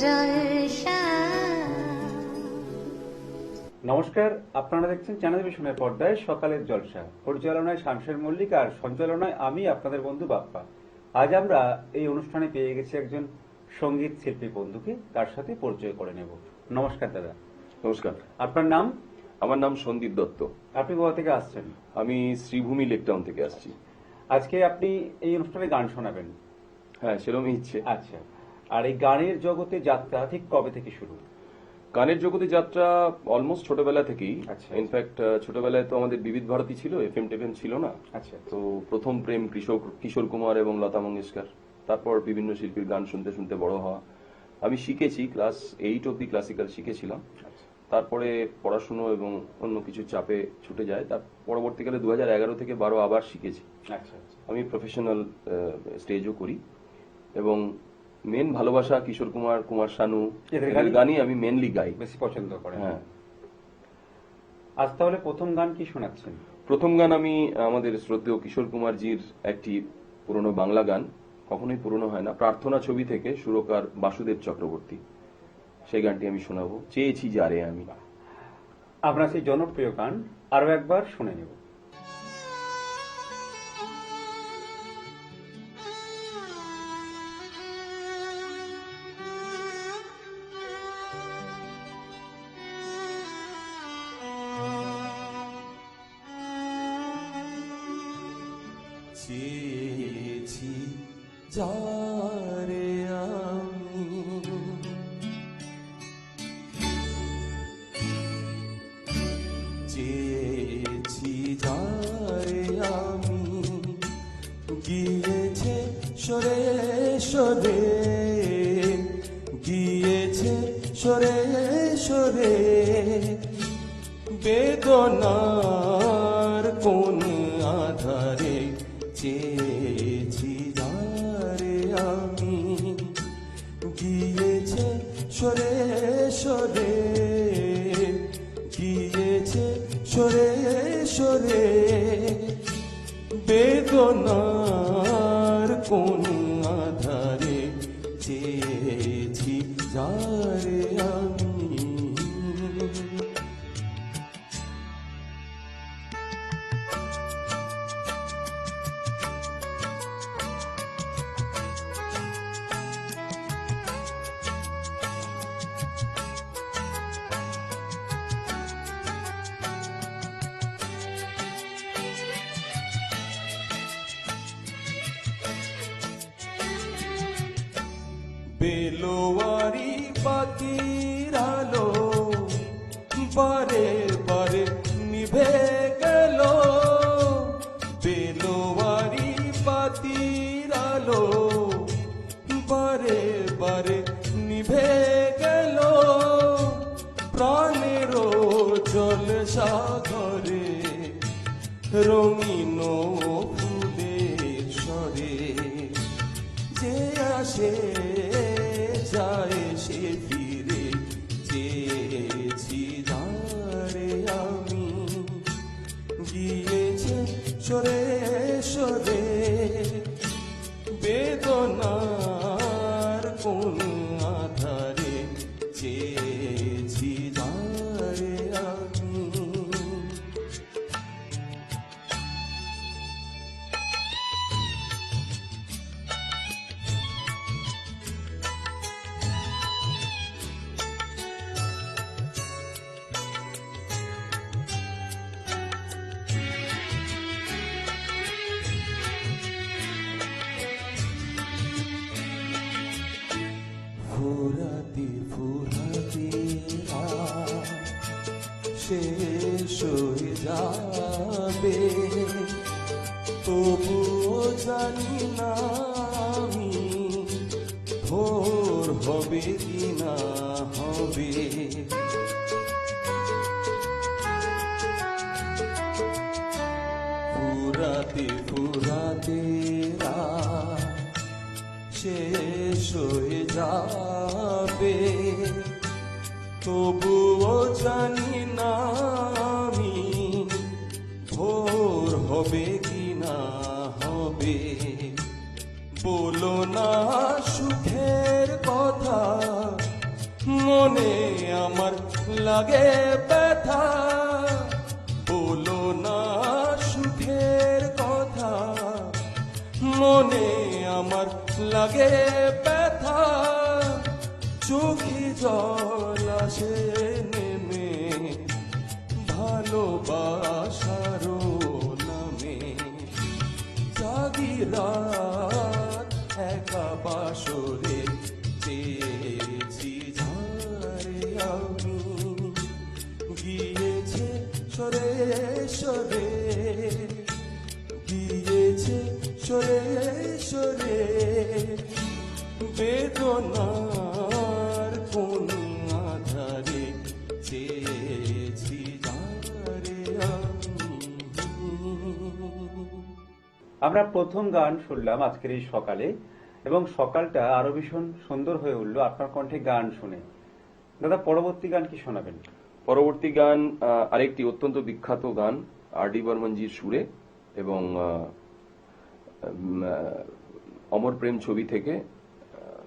জলসা। নমস্কার, আপনারা দেখছেন চ্যানেল ভিশনের পর্দায় সকালের জলসা। পরিচালনায় শামশের মল্লিক আর সঞ্চালনায় আমি আপনাদের বন্ধু বাপ্পা। আজ আমরা এই অনুষ্ঠানে পেয়ে গেছি একজন সঙ্গীত শিল্পী বন্ধুকে, তার সাথে পরিচয় করে নেব। নমস্কার দাদা। নমস্কার, আপনার নাম? আমার নাম সন্দীপ দত্ত। আপনি কোথা থেকে আসছেন? আমি শ্রীভূমি লেকটাউন থেকে আসছি। আজকে আপনি এই অনুষ্ঠানে গান শোনাবেন? হ্যাঁ, সেরকমই ইচ্ছে। আচ্ছা, আর এই গানের জগতে যাত্রা ঠিক কবে থেকে শুরু? গানের জগতে যাত্রা অলমোস্ট ছোটবেলা থেকেই। আচ্ছা। ইনফ্যাক্ট ছোটবেলায় তো আমাদের বিবিধ ভারতী ছিল, এফএম টেফএম ছিল না। আচ্ছা। তো প্রথম প্রেম কিশোর কুমার এবং লতা মঙ্গেশকর, তারপর বিভিন্ন শিল্পীর গান শুনতে শুনতে বড় হওয়া। আমি শিখেছি, ক্লাস 8 অব্দি ক্লাসিক্যাল শিখেছিলাম। তারপরে পড়াশুনো এবং অন্য কিছু চাপে ছুটে যায়। তার পরবর্তীকালে 2011 থেকে 12 আবার শিখেছি। আচ্ছা আচ্ছা। আমি প্রফেশনাল স্টেজও করি এবং মেন ভালোবাসা কিশোর কুমার, কুমার শানু এদের গানই আমি মেনলি গাই, বেশি পছন্দ করেন? হ্যাঁ। আজ তাহলে প্রথম গান কি শোনাচ্ছেন? প্রথম গান আমি আমাদের শ্রদ্ধেয় কিশোর কুমারজির একটি পুরনো বাংলা গান, কখনোই পুরনো হয় না, প্রার্থনা ছবি থেকে, সুরকার বাসুদেব চক্রবর্তী। সেই গানটি আমি শোনাবো, চেয়েছি যারে আমি। আমরা সেই জনপ্রিয় গান আরো একবার শুনে নেব। চেয়েছি যারে আমি, চেয়েছি যারে আমি, গিয়েছে সরে সরে, গিয়েছে সরে সরে, বেদনার কোন আধারে চেয়েছি যারে আমি, গিয়েছে সরে সরে, গিয়েছে সরে সরে, বেদনার কোন আধারে চেয়েছি যারে আমি। বেলোয়ারি পাখির আলো বারে বারে নিভে গেল, বেলোয়ারি পাখির আলো বারে বারে নিভে গেল, প্রাণেরও জল সাগরে রঙিন ফুলের স্বরে, যে আসে যায় সে ফিরে, চেয়েছি যারে আমি, গিয়েছে সরে সরে, বেদনার কোন আধারে চেয়েছি যারে আমি। ফুরাতে ফুরাতে শেষ হয়ে যাবে, তবুও জানি না আমি ভোর হবে কি না হবে। ফুরাতে ফুরাতে শেষ হয়ে যাবে, তবুও জানি না আমি ভোর হবে কি না হবে। বলো না সুখের কথা, মনে আমার লাগে ব্যথা, বলো না সুখের কথা। মনে আমার লাগে ব্যথা, চোখে জল আসে নেমে ভালোবাসারও নামে। জাগি রাত একা বাসরে, চেয়েছি ঝাড়ে আমি, গিয়েছে সরে সরে, গিয়েছে সরে সরে, বেদনার কোন আধারে চেয়েছি ঝাড়ে আমি। আমরা প্রথম গান শুনলাম আজকের এই সকালে, এবং সকালটা আরো ভীষণ সুন্দর হয়ে উঠলো আপনার কণ্ঠে গান শুনে। দাদা, পরবর্তী গান কি শোনাবেন? পরবর্তী গান আরেকটি অত্যন্ত বিখ্যাত গান আর ডি বর্মনজির সুরে এবং অমর প্রেম ছবি থেকে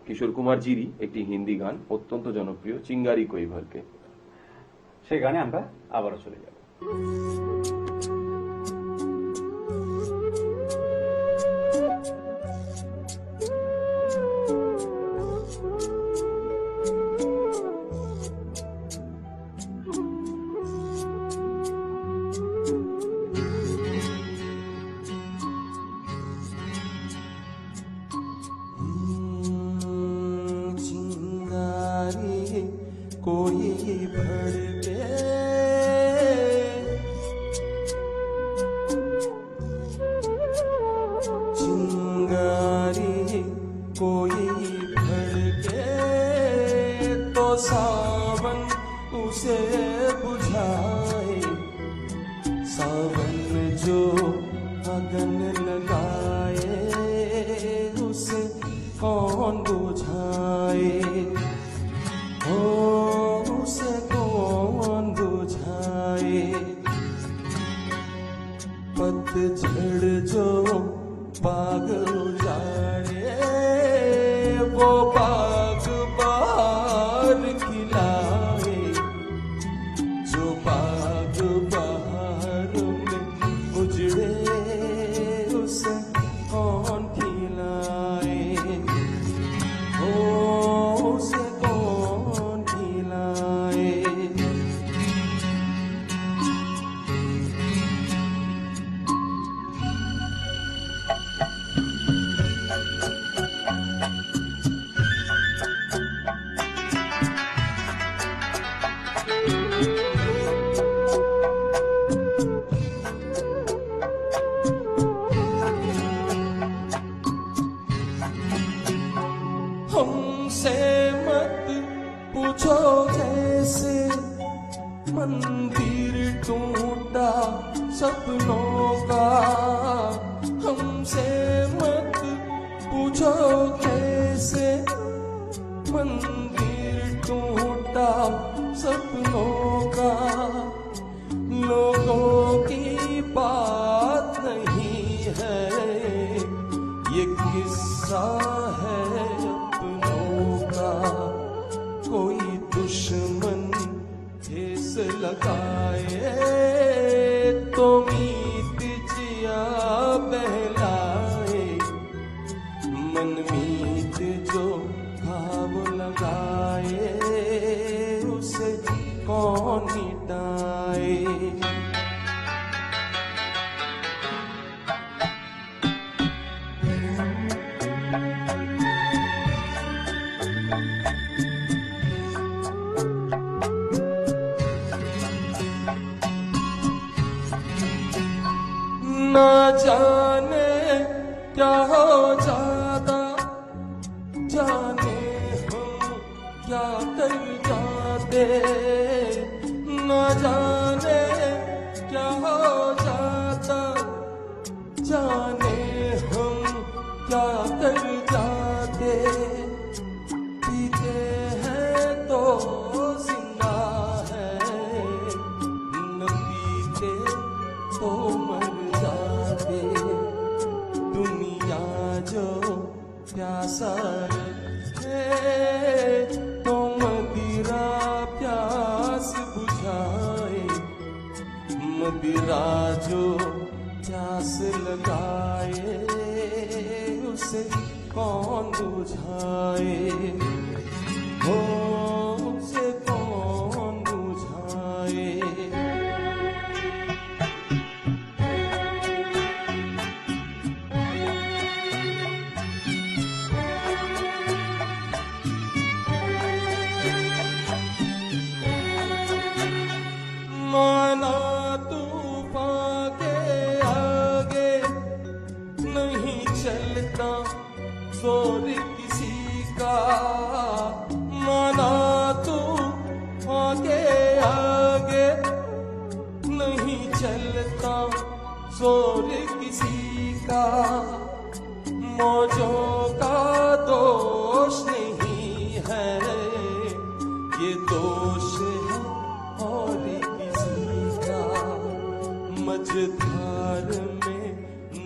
কিশোর কুমার জিরই একটি হিন্দি গান, অত্যন্ত জনপ্রিয়, চিঙ্গারি কোই ভরকে। সেই গানে আমরা আবারও চলে যাব। चिंगारी कोई भड़के, चिंगारी कोई भड़के, तो सावन उसे बुझाए। सावन जो अगन लगाए, उसे कौन बुझाए, हो उसे कौन बुझाए। पतझड़ जो बाग उजाड़े, वो बाग बाहर खिलाए। जो बाग बाहर में उजड़े, उसे कौन खिलाए, हो उसे कौन खिलाए। हमसे मत पूछो कैसे मंदिर टूटा सपनों का। हमसे मत पूछो कैसे मंदिर टूटा सपनों का। लोगों की बात नहीं है, ये किस्सा है अपनों का। कोई दुश्मन ठेस लगाए, तो मीत जिया बहलाए। मन मीत जो भाव लगाए, उसे कौन मिटाए। ना जाने क्या हो जाता, जाने हम क्या कर जाते। ना जाने क्या हो जाता, जाने हम क्या कर जाते। पीते हैं तो जिंदा है, न पीते तो मर जाते। दुनिया जो प्यासा है तो मदिरा बिराजो प्यास लगाए उसे कौन बुझाए हो उसे कौन बुझाए माना तूफान के आगे नहीं चलता जोर किसी का माना तूफान के आगे नहीं चलता जोर किसी का मौजों का दोष नहीं है ये दोष है और किसी का मझधार में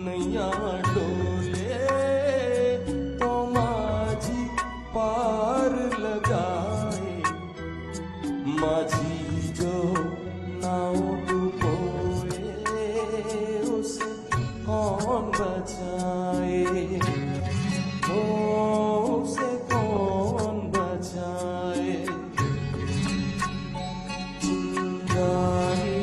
नैया डोले तो माझी पार लगाए माझी जो नाव डुबोए उसे कौन बचाए ओ उसे कौन बचाए चिंगारी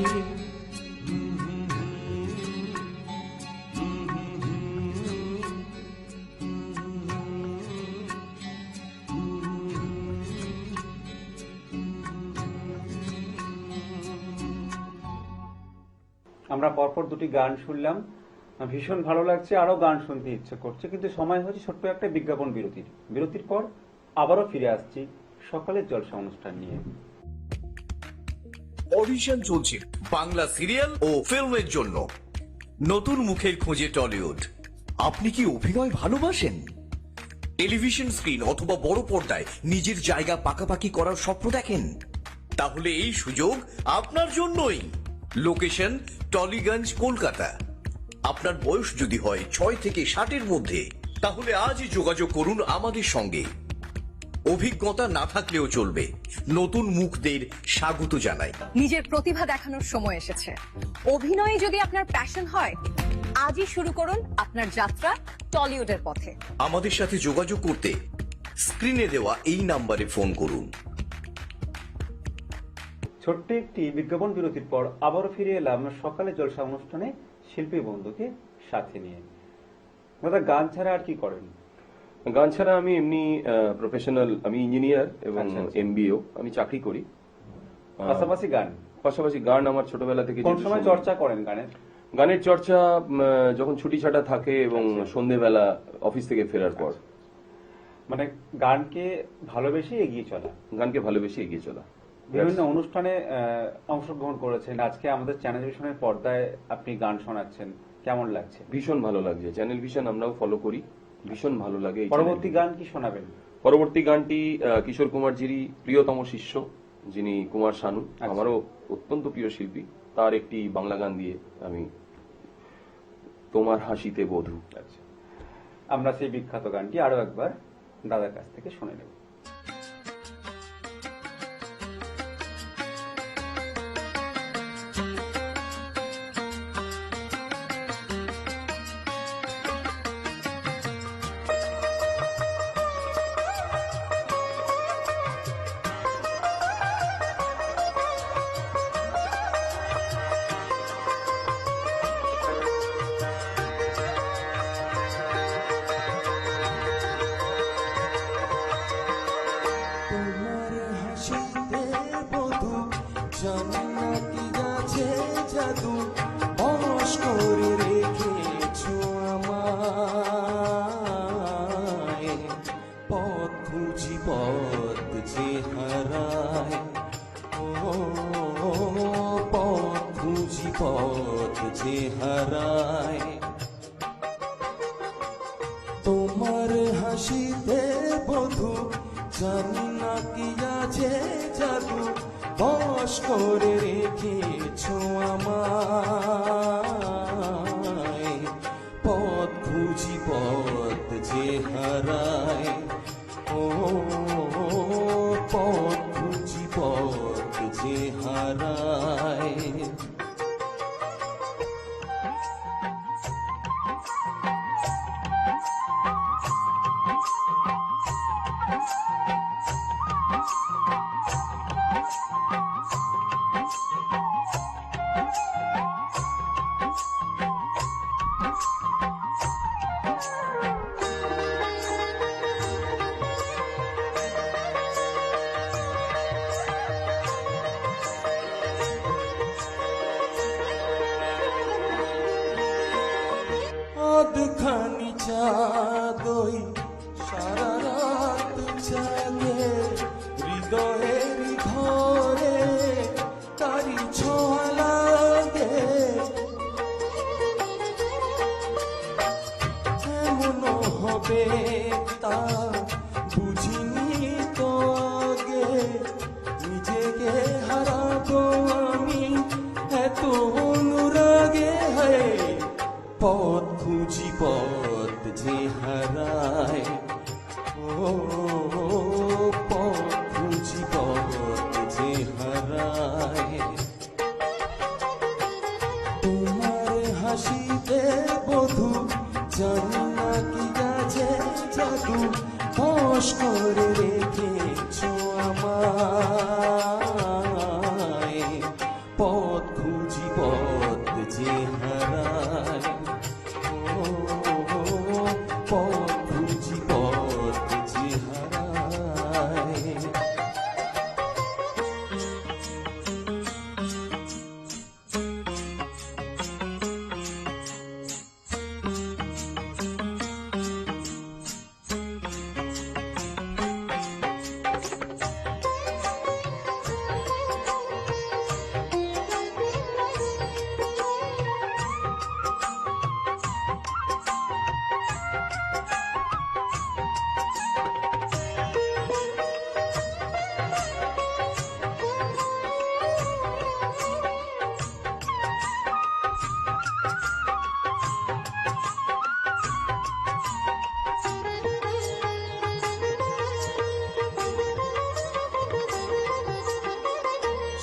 আমরা পরপর দুটি গান শুনলাম, ভীষণ ভালো লাগছে, আরো গান শুনতে ইচ্ছে করছে, কিন্তু সময় হচ্ছে ছোট্ট একটা বিজ্ঞাপন বিরতির পর আবারও ফিরে আসছি সকালের জলসা অনুষ্ঠান নিয়ে। অডিশন চলছে বাংলা সিরিয়াল ও ফিল্মের জন্য। নতুন মুখের খোঁজে টলিউড। আপনি কি অভিনয় ভালোবাসেন? টেলিভিশন স্ক্রিন অথবা বড় পর্দায় নিজের জায়গা পাকাপাকি করার স্বপ্ন দেখেন? তাহলে এই সুযোগ আপনার জন্যই। লোকেশন টলিগঞ্জ, কলকাতা। আপনার বয়স যদি হয় 6 থেকে 60-এর মধ্যে, তাহলে আজই যোগাযোগ করুন আমাদের সঙ্গে। অভিজ্ঞতা না থাকলেও চলবে, নতুন মুখদের স্বাগত জানাই। নিজের প্রতিভা দেখানোর সময় এসেছে। অভিনয় যদি আপনার প্যাশন হয়, আজই শুরু করুন আপনার যাত্রা টলিউডের পথে। আমাদের সাথে যোগাযোগ করতে স্ক্রিনে দেওয়া এই নাম্বারে ফোন করুন। ছোট্ট একটি বিজ্ঞাপন বিরতির পর আবারও ফিরে এলাম সকালে জলসা অনুষ্ঠানে শিল্পী বন্ধুকে সাথে নিয়ে। দাদা, গান ছাড়া আর কি করেন? গান ছাড়া আমি এমনি প্রফেশনাল, আমি ইঞ্জিনিয়ার এবং আচ্ছা। এমবিও, আমি চাকরি করি। পাশাপাশি গান? পাশাপাশি গান আমার ছোটবেলা থেকে। কোন সময় চর্চা করেন গানের? গানের চর্চা যখন ছুটি ছাটা থাকে এবং সন্ধেবেলা অফিস থেকে ফেরার পর। মানে গানকে ভালোবেসে এগিয়ে চলা। গানকে ভালোবেসে এগিয়ে চলা। বিভিন্ন অনুষ্ঠানে অংশগ্রহণ করেছেন, আজকে আমাদের চ্যানেল ভিশনের পর্দায় আপনি গান শোনাচ্ছেন, কেমন লাগছে? ভীষণ ভালো লাগছে। চ্যানেল ভিশন আমরাও ফলো করি, ভীষণ ভালো লাগে। এই পরবর্তী চ্যানেল। গান কি শোনাবেন? পরবর্তী গানটি কিশোর কুমারজিরই প্রিয়তম শিষ্য, যিনি কুমার শানু, আমারও অত্যন্ত প্রিয় শিল্পী, তার একটি বাংলা গান দিয়ে আমি তোমার হাসিতে বধূ। আচ্ছা, আমরা সেই বিখ্যাত গানটি আরো একবার দাদার কাছ থেকে শুনে নেব। তোমার হাসিতে বধূ জানি না কি আছে জাদু বশ করে রেখেছো আমায় পথ খুঁজি পথ যে হারায় ও পথ খুঁজি পথ যে হারায় তোমার হাসিতে বধূ জানি না কি আছে জাদু বশ করে রেখেছো আমায় পথ খুঁজি পথ যে হারায় ও পথ খুঁজি পথ যে হারায়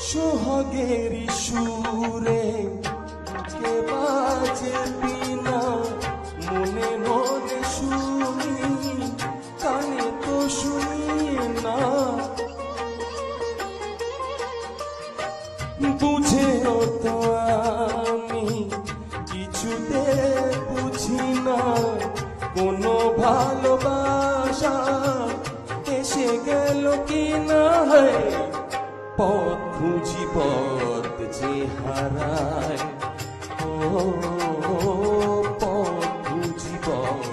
সোহাগের সুরে কে বাজে বিনা মনে মনে শুনি কানে তো শুনি না বুঝেও তো আমি কিছুতে বুঝি না কোনো ভালোবাসা এসে গেল কি না পথ খুঁজি পথ যে হারায় ও পথ খুঁজি পথ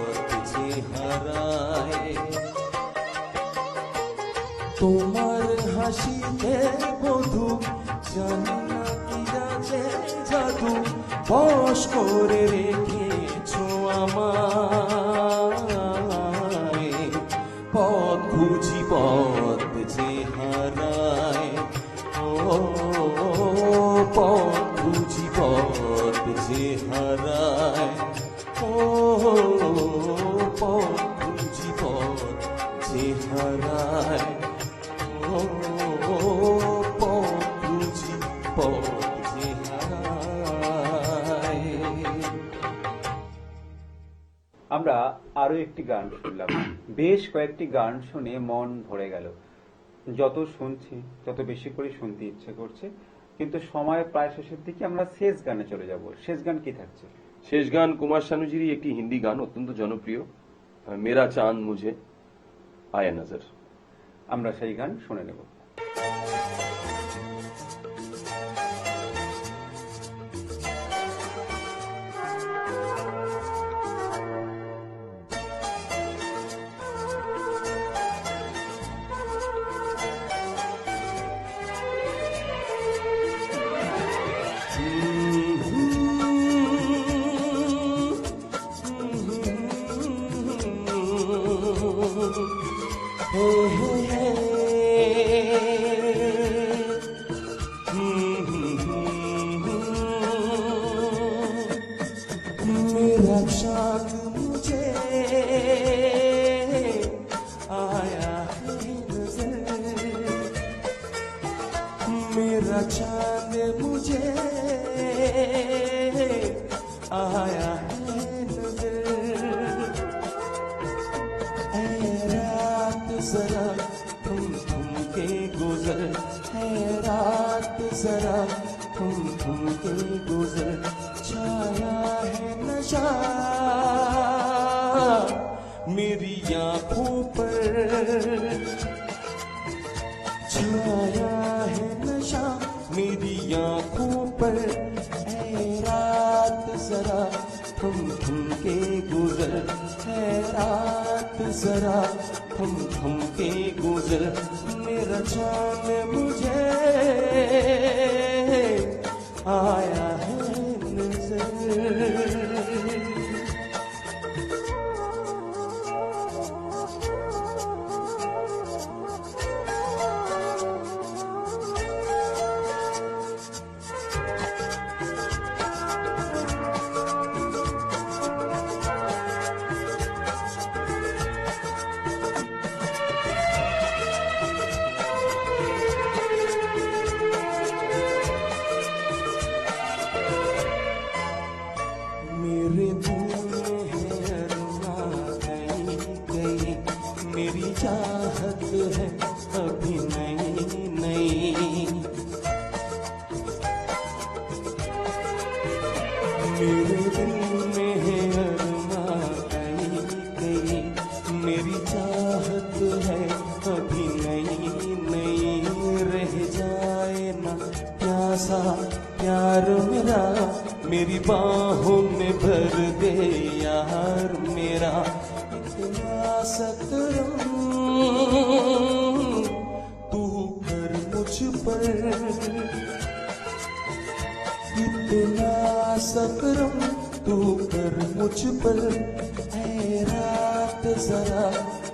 যে হারায় তোমার হাসিতে বধু জানি না কি আছে জাদু বশ করে রেখেছো আমায় পথ খুঁজি পথ যে হারায় ও পথ খুঁজি পথ যে হারায় ও পথ খুঁজি পথ যে হারায় ও পথ খুঁজি পথ যে হারায় আমরা আরো একটি গান শুনলাম। বেশ কয়েকটি গান শুনে মন ভরে গেল। যত শুনছি তত বেশি করে শুনতে ইচ্ছে করছে, কিন্তু সময় প্রায় শেষের দিকে। আমরা শেষ গানে চলে যাব। শেষ গান কি থাকছে? শেষ গান কুমার শানুজিরই একটি হিন্দি গান, অত্যন্ত জনপ্রিয়, মেরা চাঁদ মুঝে আয়া নজর। আমরা সেই গান শুনে নেব। मेरा चाँद मुझे आया है नजर मेरा चाँद मुझे आया है नजर ऐ रात जरा तुम के गुजर है रात जरा तुम के गुजर छाया है नशा मेरी आंखों पर छाया है नशा मेरी आंखों पर ऐ रात जरा तुम के गुजर है रात जरा तुम के गुजर मेरा चाँद मुझे आया है नजर मेरे दिल में है अरमां कहीं कहीं मेरी चाहत है अभी नई नई मेरे दिल में है अरमां कहीं कहीं मेरी चाहत है अभी नई नई रह जाए ना प्यासा प्यार मेरा मेरी बाहों में भर दे यार मेरा इतना सतरम तू कर मुझ पर इतना सतरम तू कर मुझ पर है रात जरा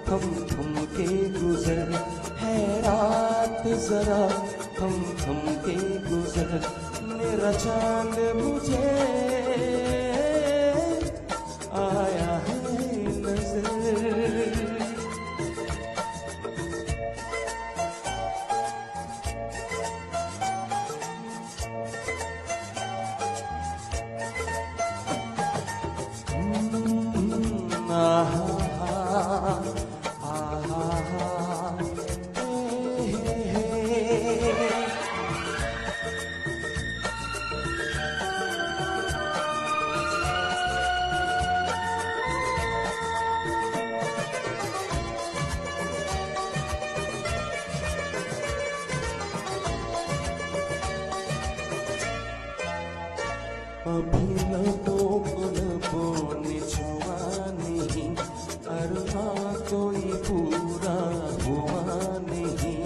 थम के गुजर है रात जरा थम के गुजर मेरा चांद मुझे आया है नजर अभी लबों को लबों ने छुआ नहीं, अरमा कोई पूरा हुआ नहीं।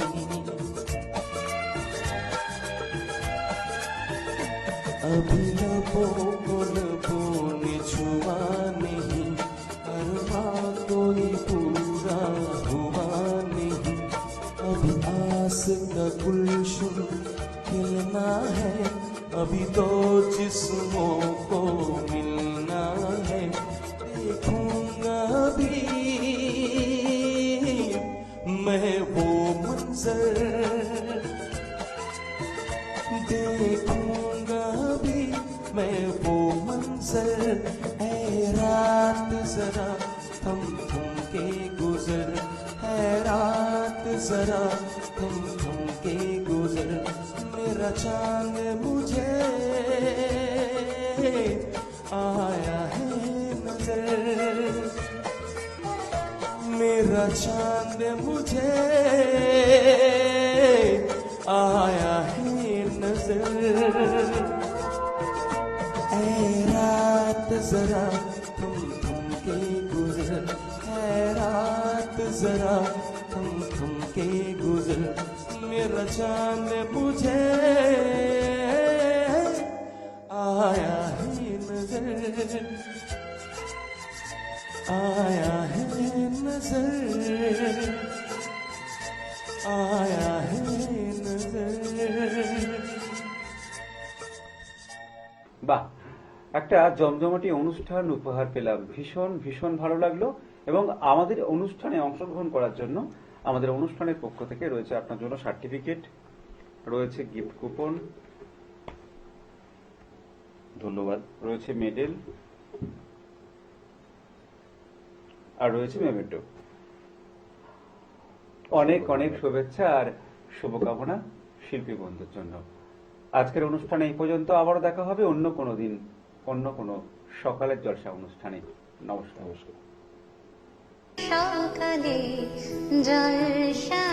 अभी लबों को लबों ने छुआ नहीं, अरमा कोई पूरा हुआ नहीं। अभी आस का गुलशन खिलना है, अभी तो जिस्मों को मिलना है। देखूंगा भी मैं वो मंजर, देखूंगा भी मैं वो मंजर। है रात जरा थम थम के गुजर, है रात जरा थम थम के गुजर। मेरा चांद मुझे आया है नजर, मेरा चांद मुझे आया है नजर। ऐ रात जरा थम थम के गुजर, ऐ रात जरा थम थम के गुजर। मेरा चांद मुझे आया है नजर, आया है नजर, आया है नजर। বাহ, একটা জমজমাটি অনুষ্ঠান উপহার পেলাম, ভীষণ ভীষণ ভালো লাগলো। এবং আমাদের অনুষ্ঠানে অংশগ্রহণ করার জন্য আমাদের অনুষ্ঠানের পক্ষ থেকে রয়েছে আপনার জন্য সার্টিফিকেট, রয়েছে গিফট কুপন, ধন্যবাদ। রয়েছে মেডেল, আর রয়েছে মেমেন্টো। অনেক অনেক শুভেচ্ছা আর শুভকামনা শিল্পী বন্ধুর জন্য। আজকের অনুষ্ঠানে এই পর্যন্ত, আবারও দেখা হবে অন্য কোনো দিন, অন্য কোনো সকালের জলসা অনুষ্ঠানে। নমস্কার। নমস্কার। সকালে জলসা।